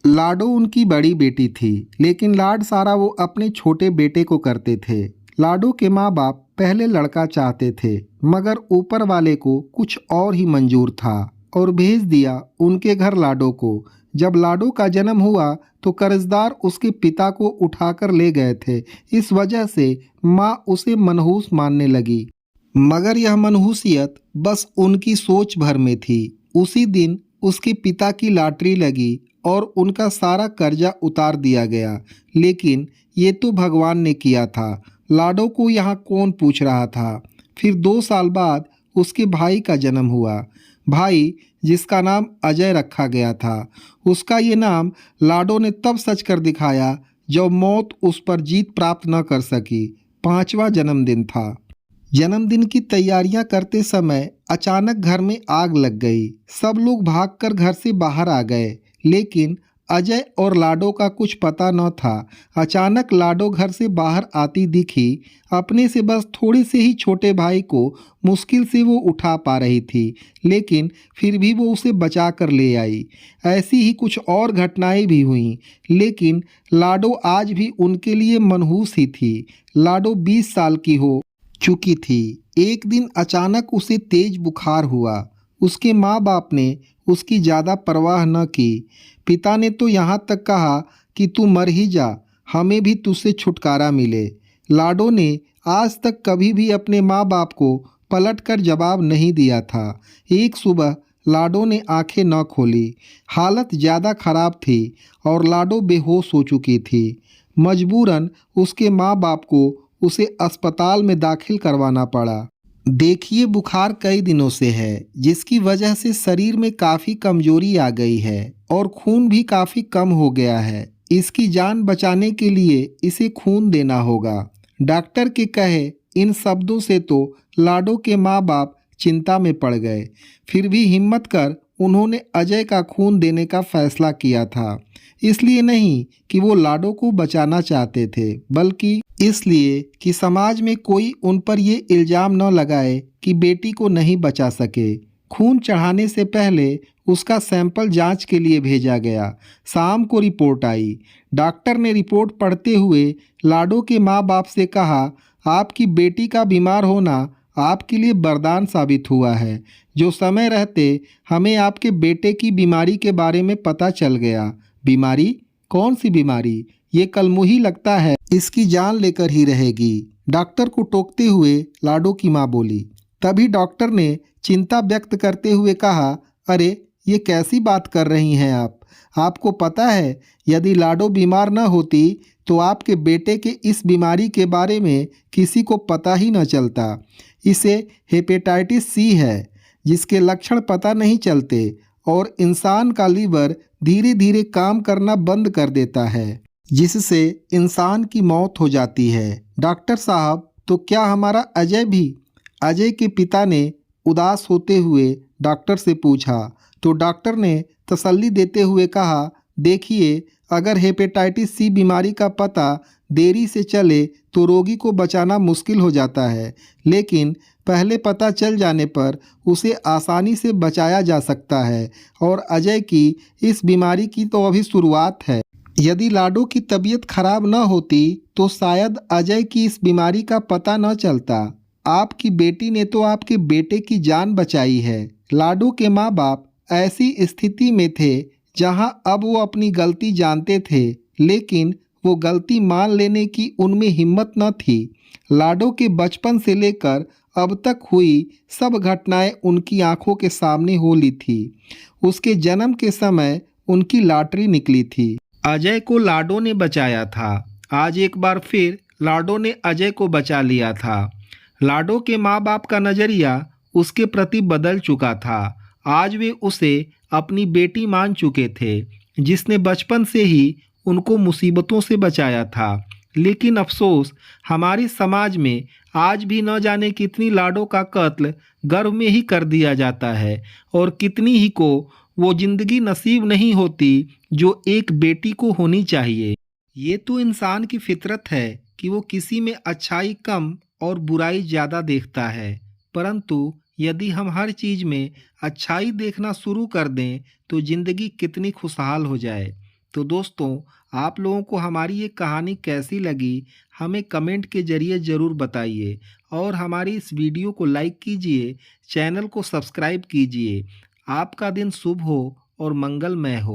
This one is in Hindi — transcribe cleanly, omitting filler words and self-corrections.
लाडो उनकी बड़ी बेटी थी, लेकिन लाड सारा वो अपने छोटे बेटे को करते थे। लाडो के माँ बाप पहले लड़का चाहते थे, मगर ऊपर वाले को कुछ और ही मंजूर था और भेज दिया उनके घर लाडो को। जब लाडो का जन्म हुआ तो कर्जदार उसके पिता को उठाकर ले गए थे। इस वजह से माँ उसे मनहूस मानने लगी, मगर यह मनहूसियत बस उनकी सोच भर में थी। उसी दिन उसके पिता की लॉटरी लगी और उनका सारा कर्जा उतार दिया गया। लेकिन ये तो भगवान ने किया था, लाडो को यहाँ कौन पूछ रहा था। फिर 2 साल बाद उसके भाई का जन्म हुआ। भाई जिसका नाम अजय रखा गया था। उसका ये नाम लाडो ने तब सच कर दिखाया जब मौत उस पर जीत प्राप्त न कर सकी। 5वां जन्मदिन था। जन्मदिन की तैयारियां करते समय अचानक घर में आग लग गई। सब लोग भागकर घर से बाहर आ गए, लेकिन अजय और लाडो का कुछ पता न था। अचानक लाडो घर से बाहर आती दिखी। अपने से बस थोड़े से ही छोटे भाई को मुश्किल से वो उठा पा रही थी, लेकिन फिर भी वो उसे बचा कर ले आई। ऐसी ही कुछ और घटनाएं भी हुईं, लेकिन लाडो आज भी उनके लिए मनहूस ही थी। लाडो 20 साल की हो चुकी थी। एक दिन अचानक उसे तेज बुखार हुआ। उसके माँ बाप ने उसकी ज़्यादा परवाह न की। पिता ने तो यहाँ तक कहा कि तू मर ही जा, हमें भी तुझसे छुटकारा मिले। लाडो ने आज तक कभी भी अपने माँ बाप को पलटकर जवाब नहीं दिया था। एक सुबह लाडो ने आंखें न खोली। हालत ज़्यादा खराब थी और लाडो बेहोश हो चुकी थी। मजबूरन उसके माँ बाप को उसे अस्पताल में दाखिल करवाना पड़ा। देखिए, बुखार कई दिनों से है, जिसकी वजह से शरीर में काफ़ी कमजोरी आ गई है और खून भी काफ़ी कम हो गया है। इसकी जान बचाने के लिए इसे खून देना होगा। डॉक्टर के कहे इन शब्दों से तो लाडो के माँ बाप चिंता में पड़ गए। फिर भी हिम्मत कर उन्होंने अजय का खून देने का फैसला किया था। इसलिए नहीं कि वो लाडो को बचाना चाहते थे, बल्कि इसलिए कि समाज में कोई उन पर ये इल्ज़ाम न लगाए कि बेटी को नहीं बचा सके। खून चढ़ाने से पहले उसका सैंपल जांच के लिए भेजा गया। शाम को रिपोर्ट आई। डॉक्टर ने रिपोर्ट पढ़ते हुए लाडो के माँ बाप से कहा, आपकी बेटी का बीमार होना आपके लिए वरदान साबित हुआ है। जो समय रहते हमें आपके बेटे की बीमारी के बारे में पता चल गया। बीमारी? कौन सी बीमारी? ये कल मुही लगता है इसकी जान लेकर ही रहेगी। डॉक्टर को टोकते हुए लाडो की माँ बोली। तभी डॉक्टर ने चिंता व्यक्त करते हुए कहा, अरे ये कैसी बात कर रही हैं आप? आपको पता है यदि लाडो बीमार न होती तो आपके बेटे के इस बीमारी के बारे में किसी को पता ही न चलता। इसे हेपेटाइटिस सी है, जिसके लक्षण पता नहीं चलते और इंसान का लीवर धीरे धीरे काम करना बंद कर देता है, जिससे इंसान की मौत हो जाती है। डॉक्टर साहब, तो क्या हमारा अजय भी? अजय के पिता ने उदास होते हुए डॉक्टर से पूछा, तो डॉक्टर ने तसल्ली देते हुए कहा, देखिए, अगर हेपेटाइटिस सी बीमारी का पता देरी से चले तो रोगी को बचाना मुश्किल हो जाता है, लेकिन पहले पता चल जाने पर उसे आसानी से बचाया जा सकता है। और अजय की इस बीमारी की तो अभी शुरुआत है। यदि लाडो की तबीयत खराब न होती तो शायद अजय की इस बीमारी का पता न चलता। आपकी बेटी ने तो आपके बेटे की जान बचाई है। लाडो के माँ बाप ऐसी स्थिति में थे जहां अब वो अपनी गलती जानते थे, लेकिन वो गलती मान लेने की उनमें हिम्मत न थी। लाडो के बचपन से लेकर अब तक हुई सब घटनाएं उनकी आंखों के सामने हो ली थी। उसके जन्म के समय उनकी लॉटरी निकली थी। अजय को लाडो ने बचाया था। आज एक बार फिर लाडो ने अजय को बचा लिया था। लाडो के माँ बाप का नज़रिया उसके प्रति बदल चुका था। आज वे उसे अपनी बेटी मान चुके थे, जिसने बचपन से ही उनको मुसीबतों से बचाया था। लेकिन अफसोस, हमारे समाज में आज भी न जाने कितनी लाडो का कत्ल गर्भ में ही कर दिया जाता है और कितनी ही को वो जिंदगी नसीब नहीं होती जो एक बेटी को होनी चाहिए। ये तो इंसान की फितरत है कि वो किसी में अच्छाई कम और बुराई ज़्यादा देखता है, परंतु यदि हम हर चीज़ में अच्छाई देखना शुरू कर दें तो ज़िंदगी कितनी खुशहाल हो जाए। तो दोस्तों, आप लोगों को हमारी ये कहानी कैसी लगी हमें कमेंट के ज़रिए ज़रूर बताइए और हमारी इस वीडियो को लाइक कीजिए, चैनल को सब्सक्राइब कीजिए। आपका दिन शुभ हो और मंगलमय हो।